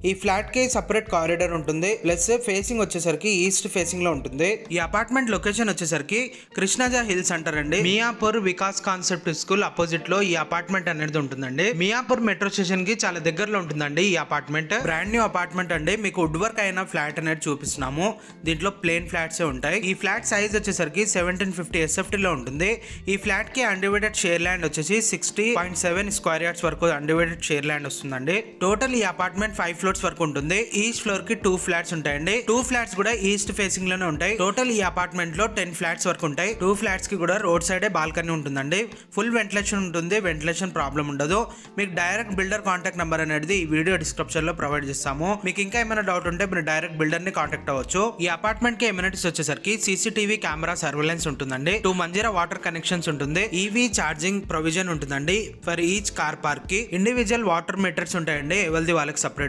ఈ ఫ్లాట్ కి separate corridor ఉంటుంది, ప్లస్ ఫేసింగ్ వచ్చేసరికి ఈస్ట్ ఫేసింగ్ లో ఉంటుంది. ఈ అపార్ట్మెంట్ లొకేషన్ వచ్చేసరికి కృష్ణజా హిల్స్ అంటారండి. Miyapur Vikas concept school opposite లో ఈ అపార్ట్మెంట్ అనేది ఉంటుందండి. మియాపూర్ మెట్రో స్టేషన్ కి చాలా దగ్గరలో ఉంటుందండి ఈ అపార్ట్మెంట్. బ్రాండ్ న్యూ అపార్ట్మెంట్ అండి. మీకు వుడ్ వర్క్ అయిన ఫ్లాట్ అనేది చూపిస్తున్నాము. దీంట్లో ప్లేన్ ఫ్లాట్స్ ఉంటాయి. ఈ ఫ్లాట్ సైజ్ వచ్చేసరికి 1750 SFT లో ఉంటుంది. ఈ ఫ్లాట్ కి అన్డివైడెడ్ షేర్ ల్యాండ్ వచ్చేసి 60.7 స్క్వేర్ యార్డ్స్ వరకు అన్డివైడెడ్ షేర్ ల్యాండ్ వస్తుందండి. టోటల్ ఈ అపార్ట్మెంట్ 5 ఫ్లోర్స్ వరకు ఉంటుంది. ఈచ్ ఫ్లోర్ కి 2 ఫ్లాట్స్ ఉంటాయండి. 2 ఫ్లాట్స్ కూడా ఈస్ట్ ఫేసింగ్ లోనే ఉంటాయి. టోటల్ ఈ అపార్ట్మెంట్ లో 10 ఫ్లాట్స్ వరకు ఉంటాయి. 2 ఫ్లాట్స్ కి కూడా రోడ్ సైడే బాల్కనీ ఉంటుందండి. ఫుల్ వెంటిలేషన్ ఉంటుంది. వెంటిలేషన్ ప్రాబ్లం ఉండదు. మీకు డైరెక్ట్ బిల్డర్ కాంటాక్ట్ నెంబర్ అనేది ఈ వీడియో డిస్క్రిప్షన్ లో ప్రొవైడ్ చేస్తాము. మీకు ఇంకా ఏమైనా డౌట్ ఉంటే మీరు డైరెక్ట్ బిల్డర్ ని కాంటాక్ట్ అవ్వచ్చు. ఈ అపార్ట్మెంట్ కి ఎమ్యూనిటీస్ వచ్చేసరికి CCTV కెమెరా సర్వేలెన్స్ ఉంటుందండి. 2 మంజీరా వాటర్ కనెక్షన్స్ ఉంటుంది. EV ఛార్జింగ్ ప్రొవిజన్ ఉంటుందండి ఫర్ ఈచ్ కార్ పార్క్ కి. ఇండివిజువల్ వాటర్ మీటర్స్ ఉంటాయండి. ఎవరిది వాళ్ళకి సపరేట్.